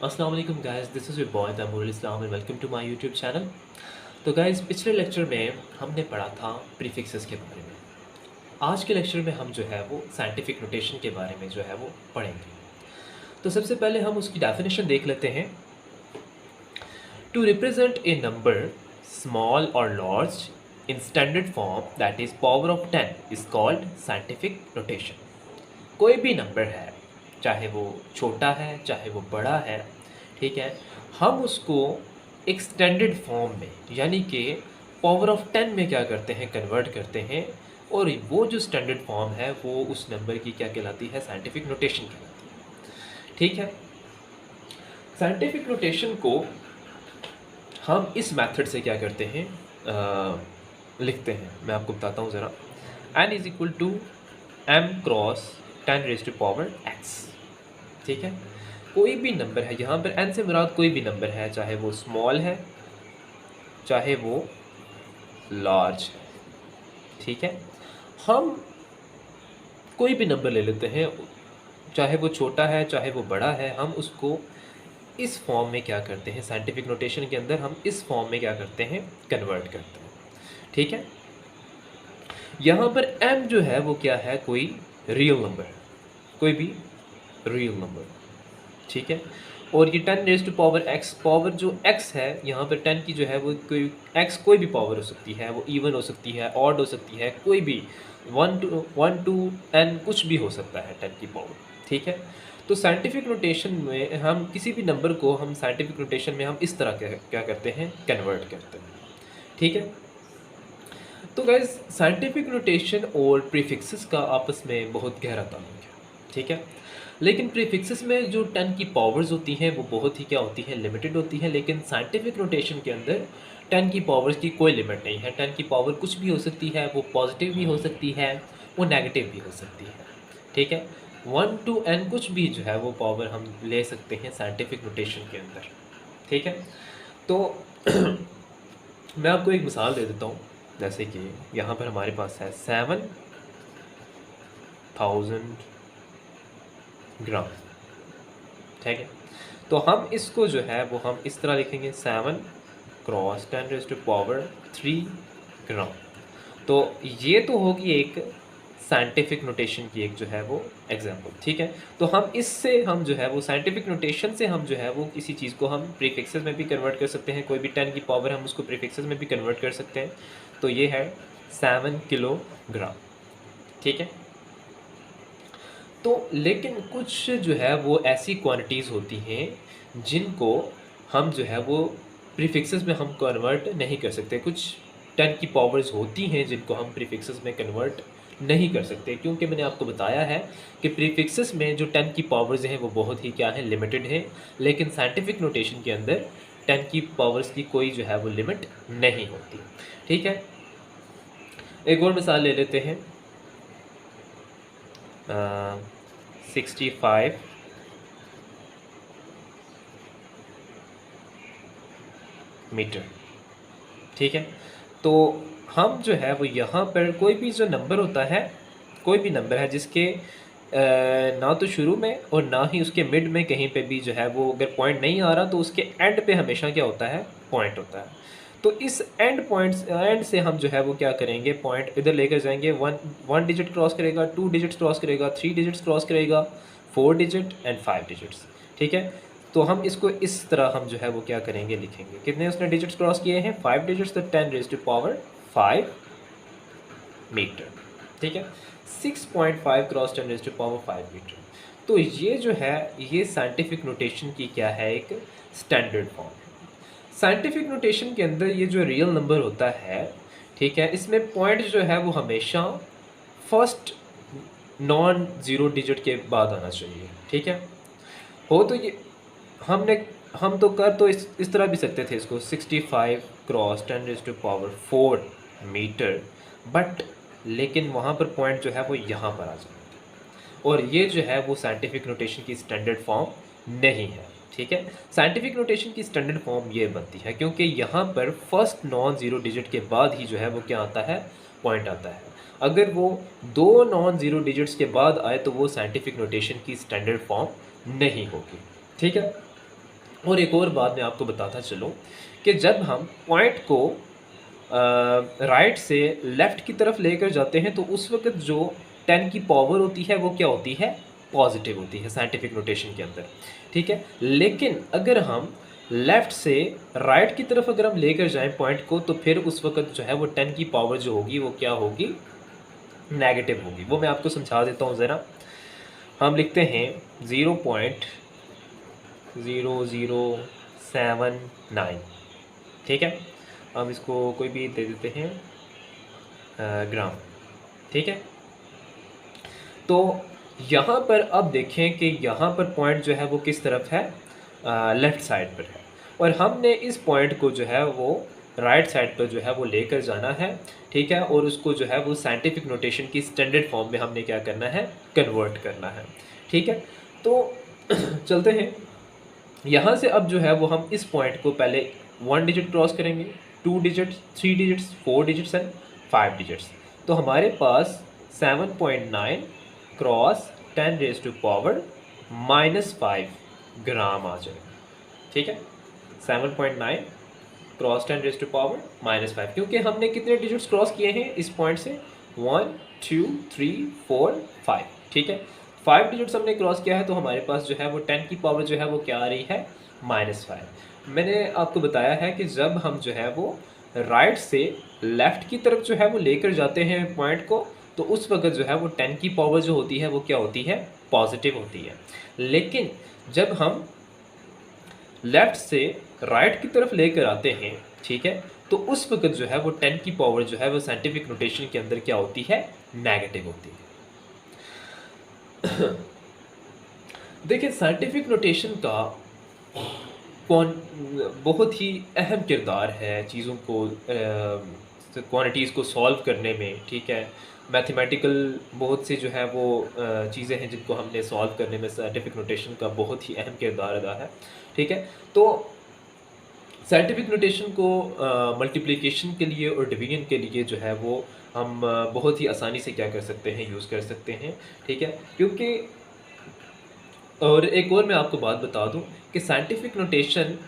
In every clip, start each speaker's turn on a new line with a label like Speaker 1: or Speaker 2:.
Speaker 1: अस्सलाम वालेकुम guys, this is your boy Taimurul Islam and welcome to my YouTube channel. तो guys, पिछले लेक्चर में हमने पढ़ा था प्रीफिक्सेस के बारे में। आज के लेक्चर में हम जो है वो साइंटिफिक नोटेशन के बारे में जो है वो पढ़ेंगे। तो सबसे पहले हम उसकी डेफिनेशन देख लेते हैं। To represent a number small or large in standard form that is power of 10 is called scientific notation. कोई भी नंबर है, चाहे वो छोटा है चाहे वो बड़ा है, ठीक है, हम उसको एक स्टैंडर्ड फॉर्म में यानी कि पावर ऑफ 10 में क्या करते हैं, कन्वर्ट करते हैं। और वो जो स्टैंडर्ड फॉर्म है वो उस नंबर की क्या कहलाती है, साइंटिफिक नोटेशन कहलाती है। ठीक है, साइंटिफिक नोटेशन को हम इस मेथड से क्या करते हैं, लिखते हैं। मैं आपको बताता हूँ ज़रा। n is equal to m cross 10 raise to power x। ठीक है, कोई भी नंबर है, यहाँ पर n से मुराद कोई भी नंबर है, चाहे वो स्मॉल है चाहे वो लार्ज है। ठीक है, हम कोई भी नंबर ले लेते हैं, चाहे वो छोटा है चाहे वो बड़ा है, हम उसको इस फॉर्म में क्या करते हैं, साइंटिफिक नोटेशन के अंदर हम इस फॉर्म में क्या करते हैं, कन्वर्ट करते हैं। ठीक है, यहाँ पर m जो है वो क्या है, कोई रियल नंबर है, कोई भी रियल नंबर। ठीक है, और ये 10 raise to power x, power जो x है यहाँ पर 10 की जो है वो कोई x कोई भी पावर हो सकती है, वो इवन हो सकती है, ऑड हो सकती है, कोई भी 1 to n कुछ भी हो सकता है 10 की पावर। ठीक है, तो साइंटिफिक नोटेशन में हम किसी भी नंबर को हम साइंटिफिक नोटेशन में हम इस तरह क्या करते हैं, कन्वर्ट करते हैं। ठीक है, तो गाइज साइंटिफिक नोटेशन और प्रीफिक्सेस का आपस में बहुत गहरा ताल्लुक है। ठीक है, लेकिन प्रीफिक्सेस में जो 10 की पावर्स होती हैं वो बहुत ही क्या होती है, लिमिटेड होती है। लेकिन साइंटिफिक नोटेशन के अंदर 10 की पावर्स की कोई लिमिट नहीं है। 10 की पावर कुछ भी हो सकती है, वो पॉजिटिव भी हो सकती है, वो नेगेटिव भी हो सकती है। ठीक है, 1 to n कुछ भी जो है वो पावर हम ले सकते हैं साइंटिफिक नोटेशन के अंदर। ठीक है, तो मैं आपको एक मिसाल दे देता हूँ। जैसे कि यहाँ पर हमारे पास है 7000 ग्राम। ठीक है, तो हम इसको जो है वो हम इस तरह लिखेंगे, 7 क्रॉस 10 रेज़ टू पावर 3 ग्राम। तो ये तो होगी एक साइंटिफिक नोटेशन की एक जो है वो एग्जांपल। ठीक है, तो हम इससे हम जो है वो साइंटिफिक नोटेशन से हम जो है वो किसी चीज़ को हम प्रीफिक्सेस में भी कन्वर्ट कर सकते हैं। कोई भी 10 की पावर हम उसको प्रीफिक्सेस में भी कन्वर्ट कर सकते हैं। तो ये है 7 किलोग्राम। ठीक है, तो लेकिन कुछ जो है वो ऐसी क्वांटिटीज़ होती हैं जिनको हम जो है वो प्रीफिक्सेस में हम कन्वर्ट नहीं कर सकते। कुछ 10 की पावर्स होती हैं जिनको हम प्रीफिक्सेस में कन्वर्ट नहीं कर सकते, क्योंकि मैंने आपको बताया है कि प्रीफिक्सेस में जो 10 की पावर्स हैं वो बहुत ही क्या है, लिमिटेड है। लेकिन साइंटिफिक नोटेशन के अंदर 10 की पावर्स की कोई जो है वो लिमिट नहीं होती। ठीक है, एक और मिसाल ले लेते हैं। 65 मीटर। ठीक है, तो हम जो है वो यहाँ पर कोई भी जो नंबर होता है, कोई भी नंबर है जिसके ना तो शुरू में और ना ही उसके मिड में कहीं पे भी जो है वो अगर पॉइंट नहीं आ रहा, तो उसके एंड पे हमेशा क्या होता है, पॉइंट होता है। तो इस एंड पॉइंट एंड से हम जो है वो क्या करेंगे, पॉइंट इधर लेकर जाएंगे। वन डिजिट क्रॉस करेगा, 2 डिजिट्स क्रॉस करेगा, 3 डिजिट्स क्रॉस करेगा, 4 डिजिट एंड 5 डिजिट्स। ठीक है, तो हम इसको इस तरह हम जो है वो क्या करेंगे, लिखेंगे। कितने उसने डिजिट्स क्रॉस किए हैं, 5 डिजिट्स, तो 10 रेज़ टू पावर 5 मीटर। ठीक है, 6.5 cross 10 raise to power 5 metre. तो ये जो है ये साइंटिफिक नोटेशन की क्या है, एक स्टैंडर्ड फॉर्म है। साइंटिफिक नोटेशन के अंदर ये जो रियल नंबर होता है, ठीक है, इसमें पॉइंट जो है वो हमेशा फर्स्ट नॉन ज़ीरो डिजिट के बाद आना चाहिए। ठीक है, हो तो ये हम तो कर तो इस तरह भी सकते थे इसको, 65 cross 10 raise to power 4 metre, but लेकिन वहाँ पर पॉइंट जो है वो यहाँ पर आ जाता, और ये जो है वो साइंटिफिक नोटेशन की स्टैंडर्ड फॉर्म नहीं है। ठीक है, साइंटिफिक नोटेशन की स्टैंडर्ड फॉर्म ये बनती है क्योंकि यहाँ पर फर्स्ट नॉन ज़ीरो डिजिट के बाद ही जो है वो क्या आता है, पॉइंट आता है। अगर वो 2 नॉन ज़ीरो डिजिट्स के बाद आए तो वो साइंटिफिक नोटेशन की स्टैंडर्ड फॉर्म नहीं होगी। ठीक है, और एक और बात मैं आपको बताता चलूँ कि जब हम पॉइंट को राइट से लेफ़्ट की तरफ लेकर जाते हैं तो उस वक़्त जो 10 की पावर होती है वो क्या होती है? पॉज़िटिव होती है साइंटिफ़िक नोटेशन के अंदर, ठीक है? लेकिन अगर हम लेफ़्ट से राइट की तरफ अगर हम लेकर जाएँ पॉइंट को तो फिर उस वक़्त जो है वो 10 की पावर जो होगी वो क्या होगी? नेगेटिव होगी। वो मैं आपको समझा देता हूँ ज़रा। हम लिखते हैं 0.0079, ठीक है? हम इसको कोई भी दे देते हैं ग्राम, ठीक है? तो यहाँ पर अब देखें कि यहाँ पर पॉइंट जो है वो किस तरफ है? लेफ़्ट साइड पर है और हमने इस पॉइंट को जो है वो राइट साइड पर जो है वो लेकर जाना है, ठीक है? और उसको जो है वो साइंटिफिक नोटेशन की स्टैंडर्ड फॉर्म में हमने क्या करना है? कन्वर्ट करना है, ठीक है? तो चलते हैं। यहाँ से अब जो है वो हम इस पॉइंट को पहले 1 डिजिट क्रॉस करेंगे, 2 digits, 3 digits, 4 digits and 5 digits. तो हमारे पास 7.9 क्रॉस 10 रेज़ टू पावर -5 ग्राम आ जाएगा, ठीक है? 7.9 क्रॉस 10 रेज़ टू पावर -5, क्योंकि हमने कितने डिजिट्स क्रॉस किए हैं इस पॉइंट से? 1 2 3 4 5, ठीक है? 5 डिजिट्स हमने क्रॉस किया है तो हमारे पास जो है वो 10 की पावर जो है वो क्या आ रही है? -5। मैंने आपको बताया है कि जब हम जो है वो राइट से लेफ़्ट की तरफ जो है वो लेकर जाते हैं पॉइंट को तो उस वक़्त जो है वो 10 की पावर जो होती है वो क्या होती है? पॉज़िटिव होती है। लेकिन जब हम लेफ़्ट से राइट की तरफ लेकर आते हैं, ठीक है? तो उस वक़्त जो है वो 10 की पावर जो है वो साइंटिफिक नोटेशन के अंदर क्या होती है? नेगेटिव होती है। देखिए साइंटिफिक नोटेशन का कौन बहुत ही अहम किरदार है चीज़ों को क्वांटिटीज़ को सॉल्व करने में, ठीक है? मैथमेटिकल बहुत सी जो है वो चीज़ें हैं जिनको हमने सॉल्व करने में साइंटिफिक नोटेशन का बहुत ही अहम किरदार अदा है, ठीक है? तो साइंटिफिक नोटेशन को मल्टीप्लिकेशन के लिए और डिवीजन के लिए जो है वो हम बहुत ही आसानी से क्या कर सकते हैं? यूज़ कर सकते हैं, ठीक है? क्योंकि और एक और मैं आपको बात बता दूँ कि साइंटिफिक नोटेशन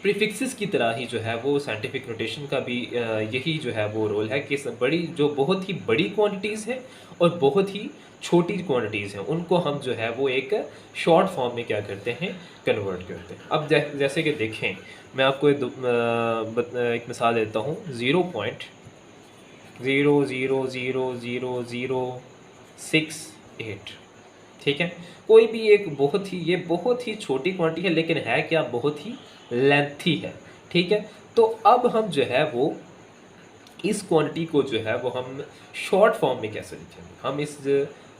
Speaker 1: प्रीफिक्सेस की तरह ही जो है वो साइंटिफिक नोटेशन का भी यही जो है वो रोल है कि बड़ी जो बहुत ही बड़ी क्वांटिटीज़ हैं और बहुत ही छोटी क्वांटिटीज़ हैं उनको हम जो है वो एक शॉर्ट फॉर्म में क्या करते हैं? कन्वर्ट करते हैं। अब जैसे कि देखें मैं आपको एक मिसाल देता हूँ 0.00000068, ठीक है? कोई भी एक ये बहुत ही छोटी क्वांटिटी है लेकिन है क्या? बहुत ही लेंथी है, ठीक है? तो अब हम जो है वो इस क्वांटिटी को जो है वो हम शॉर्ट फॉर्म में कैसे लिखेंगे? हम इस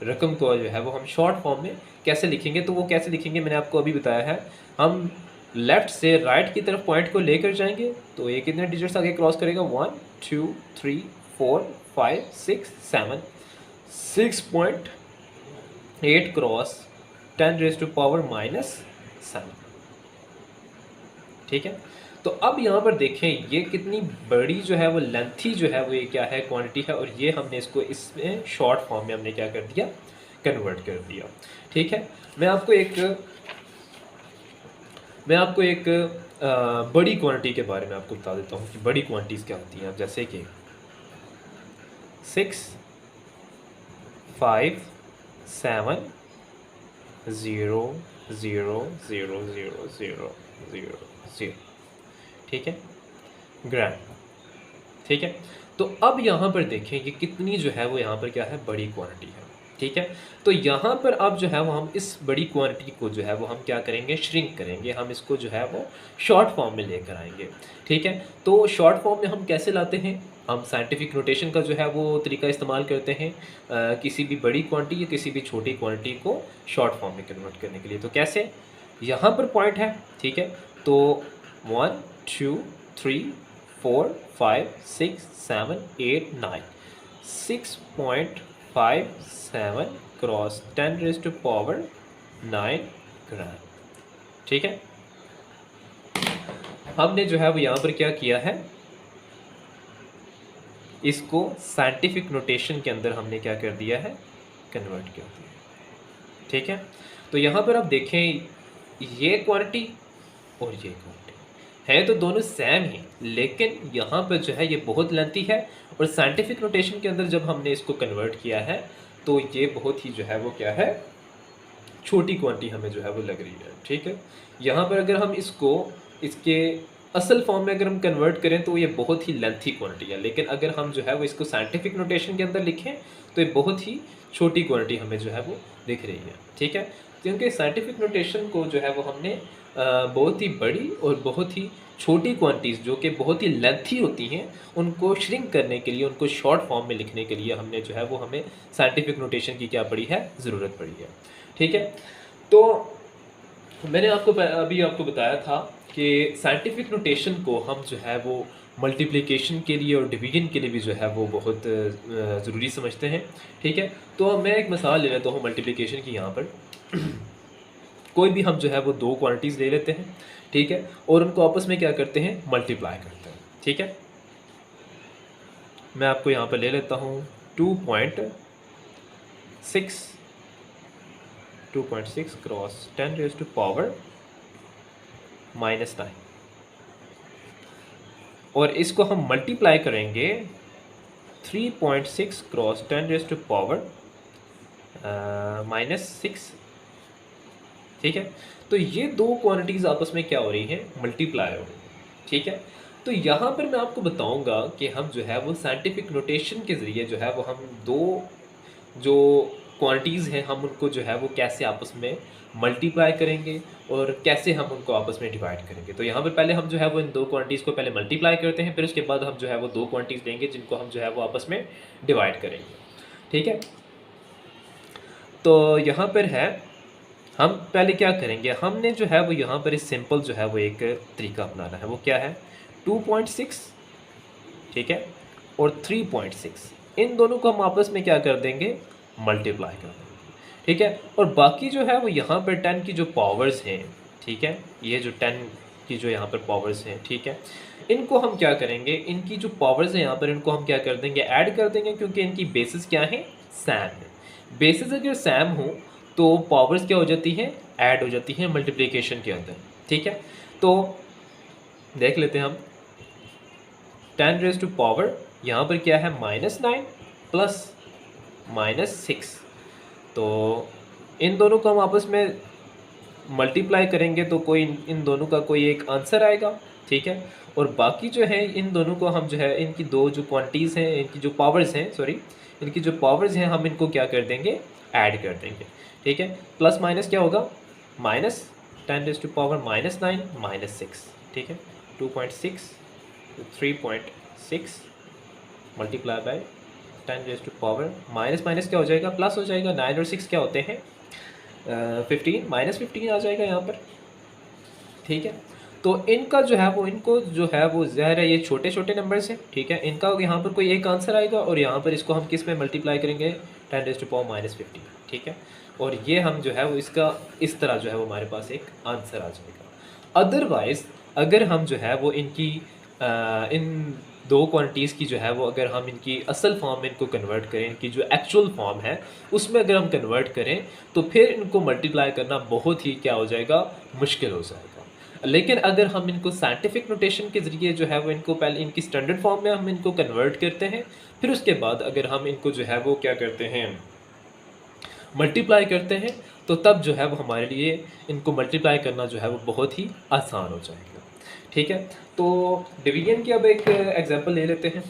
Speaker 1: रकम को जो है वो हम शॉर्ट फॉर्म में कैसे लिखेंगे? तो वो कैसे लिखेंगे मैंने आपको अभी बताया है। हम लेफ़्ट से राइट की तरफ पॉइंट को लेकर जाएँगे तो ये कितने डिजिट्स आगे क्रॉस करेगा? 1 2 3 4 5 6 7 6.8 क्रॉस 10 रेज़ टू पावर -7, ठीक है? तो अब यहाँ पर देखें ये कितनी बड़ी जो है वो लेंथी जो है वो ये क्या है? क्वांटिटी है और ये हमने इसको इसमें शॉर्ट फॉर्म में हमने क्या कर दिया? कन्वर्ट कर दिया, ठीक है? मैं आपको एक बड़ी क्वांटिटी के बारे में आपको बता देता हूँ कि बड़ी क्वांटिटीज़ क्या होती हैं। अब जैसे कि 6 5 7 0 0 0 0 0 0 0, ठीक है? ग्राम, ठीक है? तो अब यहाँ पर देखें कि कितनी जो है वो यहाँ पर क्या है? बड़ी क्वांटिटी है, ठीक है? तो यहाँ पर अब जो है वो हम इस बड़ी क्वांटिटी को जो है वो हम क्या करेंगे? श्रिंक करेंगे। हम इसको जो है वो शॉर्ट फॉर्म में लेकर आएँगे, ठीक है? तो शॉर्ट फॉर्म में हम कैसे लाते हैं? हम साइंटिफिक नोटेशन का जो है वो तरीका इस्तेमाल करते हैं किसी भी बड़ी क्वांटिटी या किसी भी छोटी क्वांटिटी को शॉर्ट फॉर्म में कन्वर्ट करने के लिए। तो कैसे? यहाँ पर पॉइंट है, ठीक है? तो 1 2 3 4 5 6 7 8 9 6.57 क्रॉस 10 रेज़ टू पावर 9 ग्राम, ठीक है? हमने जो है वो यहाँ पर क्या किया है? इसको साइंटिफिक नोटेशन के अंदर हमने क्या कर दिया है? कन्वर्ट कर दिया, ठीक है? तो यहाँ पर आप देखें ये क्वांटिटी और ये क्वांटिटी है तो दोनों सेम ही, लेकिन यहाँ पर जो है ये बहुत लेंथी है और साइंटिफिक नोटेशन के अंदर जब हमने इसको कन्वर्ट किया है तो ये बहुत ही जो है वो क्या है, छोटी क्वांटिटी हमें जो है वो लग रही है। ठीक है, यहाँ पर अगर हम इसको इसके असल फॉर्म में अगर हम कन्वर्ट करें तो ये बहुत ही लेंथी क्वांटिटी है, लेकिन अगर हम जो है वो इसको साइंटिफिक नोटेशन के अंदर लिखें तो ये बहुत ही छोटी क्वांटिटी हमें जो है वो दिख रही है। ठीक है, क्योंकि साइंटिफिक नोटेशन को जो है वो हमने बहुत ही बड़ी और बहुत ही छोटी क्वांटिटीज़ जो कि बहुत ही लेंथी होती हैं उनको श्रिंक करने के लिए, उनको शॉर्ट फॉर्म में लिखने के लिए हमने जो है वो हमें साइंटिफिक नोटेशन की क्या पड़ी है, ज़रूरत पड़ी है। ठीक है, तो मैंने अभी आपको बताया था कि साइंटिफिक नोटेशन को हम जो है वो मल्टीप्लिकेशन के लिए और डिवीजन के लिए भी जो है वो बहुत ज़रूरी समझते हैं। ठीक है, तो मैं एक मिसाल ले लेता हूँ मल्टीप्लिकेशन की। यहाँ पर कोई भी हम जो है वो दो क्वांटिटीज़ ले लेते हैं, ठीक है, और उनको आपस में क्या करते हैं, मल्टीप्लाई करते हैं। ठीक है, मैं आपको यहाँ पर ले लेता हूँ 2.6 क्रॉस 10 रेज़ टू पावर -9 और इसको हम मल्टीप्लाई करेंगे 3.6 क्रॉस 10 रेज़ टू पावर -6। ठीक है, तो ये दो क्वांटिटीज़ आपस में क्या हो रही हैं, मल्टीप्लाई हो रही हैं। ठीक है, तो यहाँ पर मैं आपको बताऊंगा कि हम जो है वो साइंटिफिक नोटेशन के ज़रिए जो है वो हम दो जो क्वांटिटीज़ हैं हम उनको जो है वो कैसे आपस में मल्टीप्लाई करेंगे और कैसे हम उनको आपस में डिवाइड करेंगे। तो यहाँ पर पहले हम जो है वो इन दो क्वांटिटीज़ को पहले मल्टीप्लाई करते हैं, फिर उसके बाद हम जो है वो दो क्वांटिटीज़ लेंगे जिनको हम जो है वो आपस में डिवाइड करेंगे। ठीक है, तो यहाँ पर है, हम पहले क्या करेंगे, हमने जो है वो यहाँ पर इस सिंपल जो है वो एक तरीका अपनाना है। वो क्या है, 2.6, ठीक है, और 3.6, इन दोनों को हम आपस में क्या कर देंगे, मल्टीप्लाई कर देंगे। ठीक है, और बाकी जो है वो यहाँ पर 10 की जो पावर्स हैं, ठीक है, ये जो 10 की जो यहाँ पर पावर्स हैं, ठीक है, इनको हम क्या करेंगे, इनकी जो पावर्स हैं यहाँ पर इनको हम क्या कर देंगे, ऐड कर देंगे, क्योंकि इनकी बेसिस क्या है, सैम है। बेसिस अगर सैम हो तो पावर्स क्या हो जाती हैं, ऐड हो जाती हैं मल्टीप्लिकेशन के अंदर। ठीक है, तो देख लेते हैं हम 10 रेज़ टू पावर यहाँ पर क्या है, -9 प्लस -6, तो इन दोनों को हम आपस में मल्टीप्लाई करेंगे तो कोई इन दोनों का कोई एक आंसर आएगा। ठीक है, और बाकी जो है इन दोनों को हम जो है इनकी दो जो क्वांटिटीज़ हैं, इनकी जो पावर्स हैं, सॉरी, इनकी जो पावर्स हैं हम इनको क्या कर देंगे, ऐड कर देंगे। ठीक है, प्लस माइनस क्या होगा, -10 रेज़ टू पावर -9 -6। ठीक है, 2.6 3.6 multiply by 10 raise to power minus minus क्या हो जाएगा, प्लस हो जाएगा। 9 और 6 क्या होते हैं, 15, -15 आ जाएगा यहाँ पर। ठीक है, तो इनका जो है वो इनको जो है वो ज़ाहिर है ये छोटे छोटे नंबर्स हैं। ठीक है, इनका यहाँ पर कोई एक आंसर आएगा और यहाँ पर इसको हम किस में मल्टीप्लाई करेंगे, 10 रेज़ टू पावर -15। ठीक है, और ये हम जो है वो इसका इस तरह जो है वो हमारे पास एक आंसर आ जाएगा। अदरवाइज़ अगर हम जो है वो इनकी इन दो क्वांटिटीज़ की जो है वो अगर हम इनकी असल फॉर्म में इनको कन्वर्ट करें, इनकी जो एक्चुअल फॉर्म है उसमें अगर हम कन्वर्ट करें तो फिर इनको मल्टीप्लाई करना बहुत ही क्या हो जाएगा, मुश्किल हो जाएगा। लेकिन अगर हम इनको साइंटिफिक नोटेशन के ज़रिए जो है वो इनको पहले इनकी स्टैंडर्ड फॉर्म में हम इनको कन्वर्ट करते हैं, फिर उसके बाद अगर हम इनको जो है वो क्या करते हैं, मल्टीप्लाई करते हैं, तो तब जो है वो हमारे लिए इनको मल्टीप्लाई करना जो है वो बहुत ही आसान हो जाएगा। ठीक है, तो डिवीजन की अब एक एग्जांपल ले लेते हैं।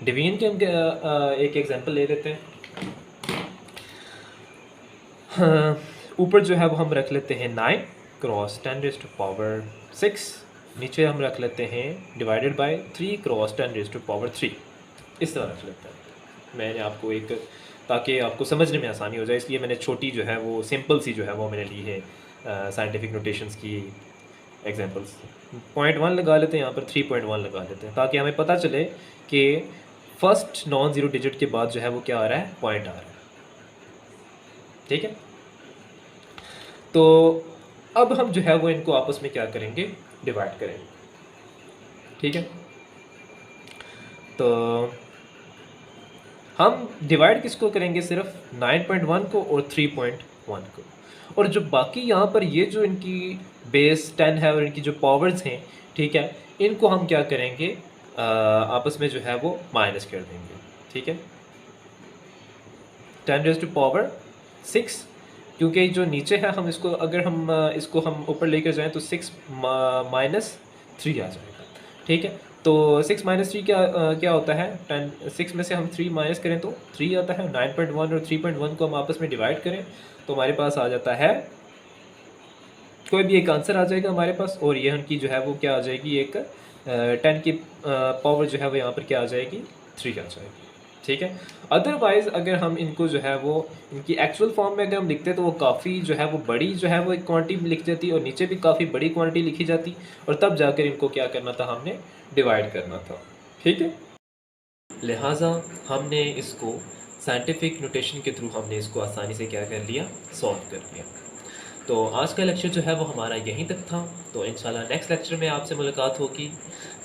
Speaker 1: डिवीजन की हम एक एग्जांपल ले लेते हैं। हाँ, ऊपर जो है वो हम रख लेते हैं 9 क्रॉस 10 रेज़ टू पावर 6, नीचे हम रख लेते हैं divided by 3 cross 10 raise to power 3, इस तरह रख लेते हैं। मैंने आपको एक, ताकि आपको समझने में आसानी हो जाए, इसलिए मैंने छोटी जो है वो सिंपल सी जो है वो मैंने ली है साइंटिफिक नोटेशंस की एग्जांपल्स। 0.1 लगा लेते हैं यहाँ पर, 3.1 लगा लेते हैं, ताकि हमें पता चले कि फर्स्ट नॉन ज़ीरो डिजिट के बाद जो है वो क्या आ रहा है, पॉइंट आ रहा है। ठीक है, तो अब हम जो है वो इनको आपस में क्या करेंगे, डिवाइड करेंगे। ठीक है, तो हम डिवाइड किसको करेंगे, सिर्फ 9.1 को और 3.1 को। और जो बाकी यहाँ पर ये जो इनकी बेस 10 है और इनकी जो पावर्स हैं, ठीक है, इनको हम क्या करेंगे, आपस में जो है वो माइनस कर देंगे। ठीक है, 10 रेज़ टू पावर 6, क्योंकि जो नीचे है हम इसको अगर हम इसको हम ऊपर लेकर जाएं तो 6 माइनस 3 आ जाएगा। ठीक है, तो 6 माइनस 3 क्या होता है, 10 6 में से हम 3 माइनस करें तो 3 आता है। 9.1 और 3.1 को हम आपस में डिवाइड करें तो हमारे पास आ जाता है, कोई भी एक आंसर आ जाएगा हमारे पास, और ये उनकी जो है वो क्या आ जाएगी, एक 10 की पावर जो है वो यहाँ पर क्या आ जाएगी, 3 आ जाएगी। ठीक है, अदरवाइज़ अगर हम इनको जो है वो इनकी एक्चुअल फॉर्म में अगर हम लिखते तो वो काफ़ी जो है वो बड़ी जो है वो एक क्वांटिटी लिख जाती और नीचे भी काफ़ी बड़ी क्वांटिटी लिखी जाती, और तब जाकर इनको क्या करना था, हमने डिवाइड करना था। ठीक है, लिहाजा हमने इसको साइंटिफिक नोटेशन के थ्रू हमने इसको आसानी से क्या कर लिया, सॉल्व कर लिया। तो आज का लेक्चर जो है वो हमारा यहीं तक था। तो इंशाल्लाह नेक्स्ट लेक्चर में आपसे मुलाकात होगी,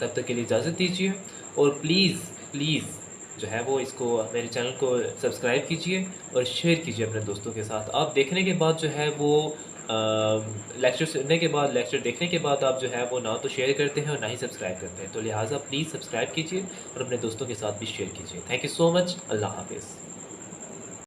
Speaker 1: तब तक के लिए इजाज़त दीजिए। और प्लीज़ जो है वो इसको मेरे चैनल को सब्सक्राइब कीजिए और शेयर कीजिए अपने दोस्तों के साथ। आप देखने के बाद जो है वो लेक्चर सुनने के बाद, लेक्चर देखने के बाद आप जो है वो ना तो शेयर करते हैं और ना ही सब्सक्राइब करते हैं, तो लिहाजा प्लीज़ सब्सक्राइब कीजिए और अपने दोस्तों के साथ भी शेयर कीजिए। Thank you so much. अल्लाह हाफिज़।